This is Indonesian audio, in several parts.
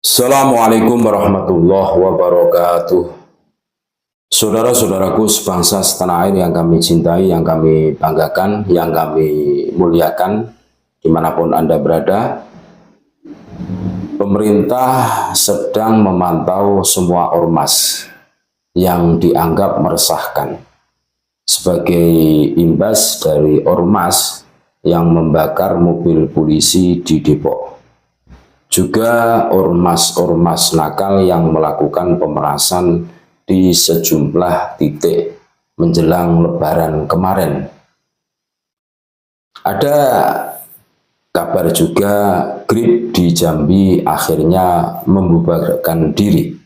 Assalamualaikum warahmatullahi wabarakatuh. Saudara-saudaraku sebangsa setanah air yang kami cintai, yang kami banggakan, yang kami muliakan, dimanapun Anda berada, pemerintah sedang memantau semua ormas yang dianggap meresahkan sebagai imbas dari ormas yang membakar mobil polisi di Depok. Juga ormas-ormas nakal yang melakukan pemerasan di sejumlah titik menjelang Lebaran kemarin. Ada kabar juga Grip di Jambi akhirnya membubarkan diri.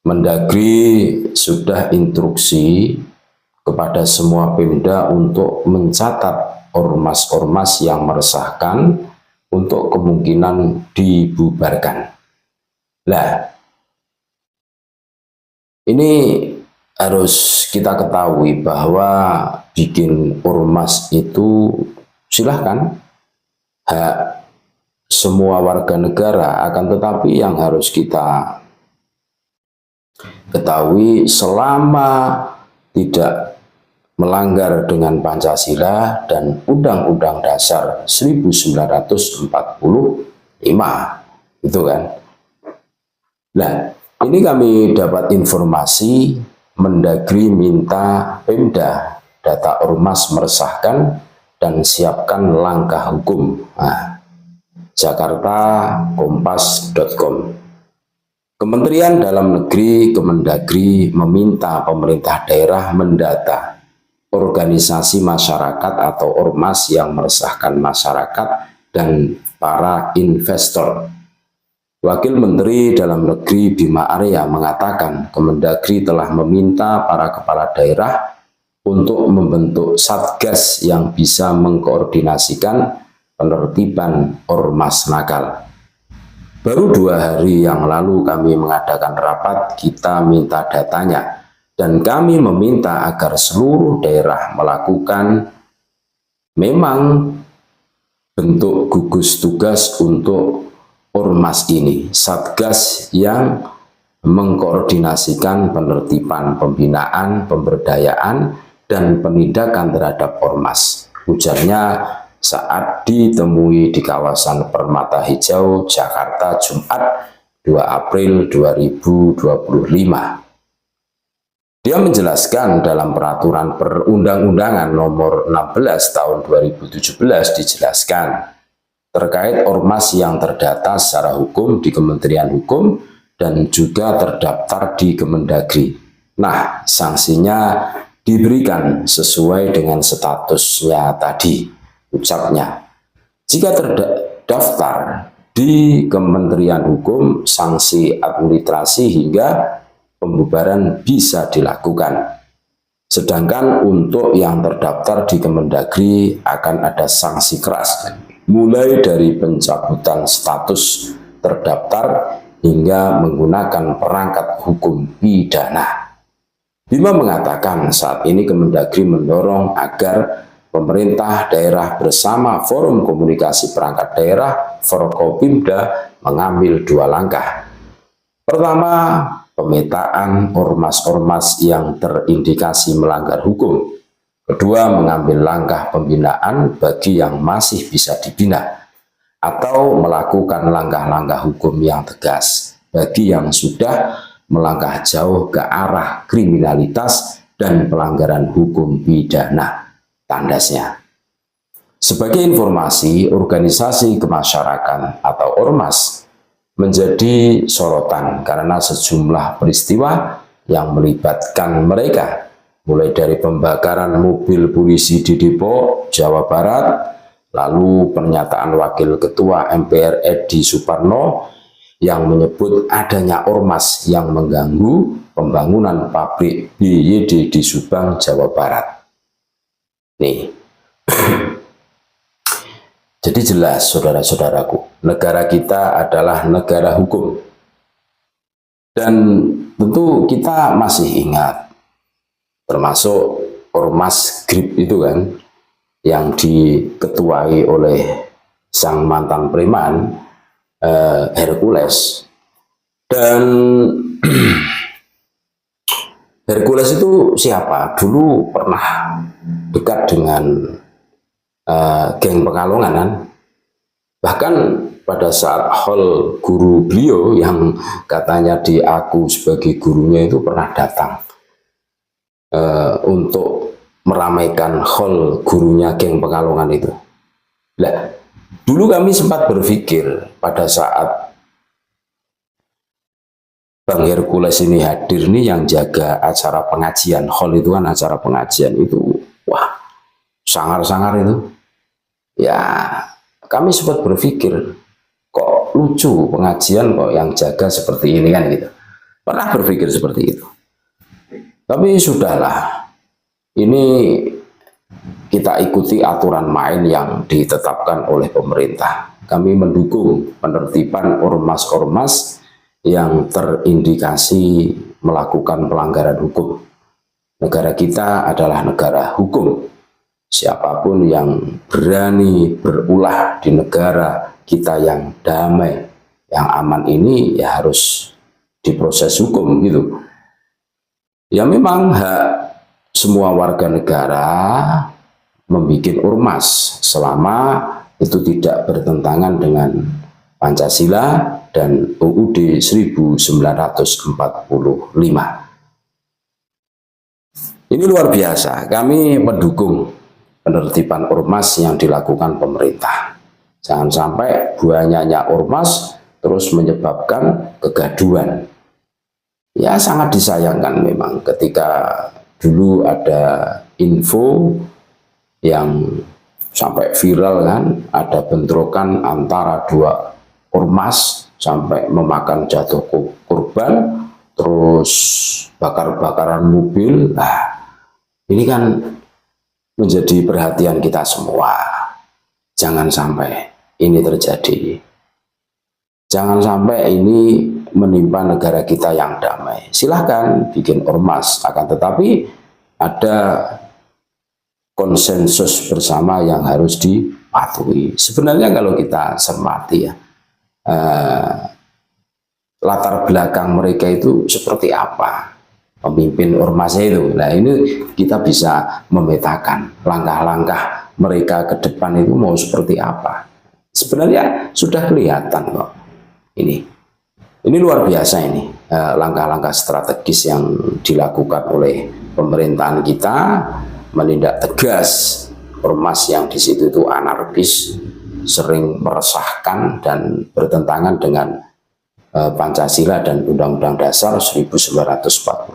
Mendagri sudah instruksi kepada semua Pemda untuk mencatat ormas-ormas yang meresahkan untuk kemungkinan dibubarkan. Nah, ini harus kita ketahui bahwa bikin ormas itu silahkan, hak semua warga negara, akan tetapi yang harus kita ketahui selama tidak melanggar dengan Pancasila dan Undang-Undang Dasar 1945, itu kan. Nah, ini kami dapat informasi Mendagri minta Pemda data ormas meresahkan dan siapkan langkah hukum. Nah, Jakarta Kompas.com. Kementerian Dalam Negeri Kemendagri meminta pemerintah daerah mendata organisasi masyarakat atau ormas yang meresahkan masyarakat dan para investor. Wakil Menteri Dalam Negeri Bima Arya mengatakan Kemendagri telah meminta para kepala daerah untuk membentuk satgas yang bisa mengkoordinasikan penertiban ormas nakal. Baru 2 hari yang lalu kami mengadakan rapat, kita minta datanya. Dan kami meminta agar seluruh daerah melakukan memang bentuk gugus tugas untuk ormas ini, satgas yang mengkoordinasikan penertiban, pembinaan, pemberdayaan, dan penindakan terhadap ormas. Ujarnya saat ditemui di kawasan Permata Hijau, Jakarta, Jumat 2 April 2025. Dia menjelaskan dalam peraturan perundang-undangan nomor 16 tahun 2017 dijelaskan terkait ormas yang terdata secara hukum di Kementerian Hukum dan juga terdaftar di Kemendagri. Nah, sanksinya diberikan sesuai dengan statusnya tadi, ucapnya. Jika terdaftar di Kementerian Hukum, sanksi administrasi hingga pembubaran bisa dilakukan. Sedangkan untuk yang terdaftar di Kemendagri akan ada sanksi keras, mulai dari pencabutan status terdaftar hingga menggunakan perangkat hukum pidana. Bima mengatakan saat ini Kemendagri mendorong agar pemerintah daerah bersama Forum Komunikasi Perangkat Daerah Forkopimda mengambil 2 langkah. Pertama, pemetaan ormas-ormas yang terindikasi melanggar hukum. Kedua, mengambil langkah pembinaan bagi yang masih bisa dibina, atau melakukan langkah-langkah hukum yang tegas bagi yang sudah melangkah jauh ke arah kriminalitas dan pelanggaran hukum pidana, tandasnya. Sebagai informasi, organisasi kemasyarakatan atau ormas menjadi sorotan karena sejumlah peristiwa yang melibatkan mereka, mulai dari pembakaran mobil polisi di Depok, Jawa Barat, lalu pernyataan Wakil Ketua MPR Edi Suparno yang menyebut adanya ormas yang mengganggu pembangunan pabrik BYD di Subang, Jawa Barat. Nih, jadi jelas saudara-saudaraku, negara kita adalah negara hukum. Dan tentu kita masih ingat, termasuk ormas Grip itu kan, yang diketuai oleh sang mantan preman, Hercules. Dan Hercules itu siapa? Dulu pernah dekat dengan geng Pekalongan kan. Bahkan pada saat haul guru beliau yang katanya diaku sebagai gurunya itu pernah datang untuk meramaikan haul gurunya geng Pekalongan itu. Nah, dulu kami sempat berpikir pada saat Bang Hercules ini hadir nih, yang jaga acara pengajian, hall itu kan acara pengajian itu, wah, sangar-sangar itu. Ya, kami sempat berpikir, kok lucu pengajian kok yang jaga seperti ini kan gitu. Pernah berpikir seperti itu. Tapi sudahlah, ini kita ikuti aturan main yang ditetapkan oleh pemerintah. Kami mendukung penertiban ormas-ormas yang terindikasi melakukan pelanggaran hukum. Negara kita adalah negara hukum. Siapapun yang berani berulah di negara kita yang damai, yang aman ini, ya harus diproses hukum gitu. Ya memang hak semua warga negara membuat ormas selama itu tidak bertentangan dengan Pancasila dan UUD 1945. Ini luar biasa, kami mendukung penertiban ormas yang dilakukan pemerintah. Jangan sampai banyaknya ormas terus menyebabkan kegaduhan. Ya sangat disayangkan memang ketika dulu ada info yang sampai viral kan, ada bentrokan antara dua ormas sampai memakan jatuh korban, terus bakar-bakaran mobil. Nah, ini kan menjadi perhatian kita semua. Jangan sampai ini terjadi. Jangan sampai ini menimpa negara kita yang damai. Silahkan bikin ormas, akan tetapi ada konsensus bersama yang harus dipatuhi. Sebenarnya kalau kita cermati ya, latar belakang mereka itu seperti apa, pemimpin ormasnya itu. Nah ini kita bisa memetakan langkah-langkah mereka ke depan itu mau seperti apa. Sebenarnya sudah kelihatan kok. Ini luar biasa ini, langkah-langkah strategis yang dilakukan oleh pemerintahan kita, menindak tegas ormas yang di situ itu anarkis, sering meresahkan dan bertentangan dengan Pancasila dan Undang-Undang Dasar 1945.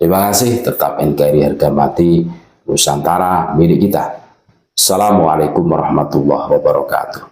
Terima kasih, tetap NKRI harga mati, Nusantara milik kita. Assalamualaikum warahmatullahi wabarakatuh.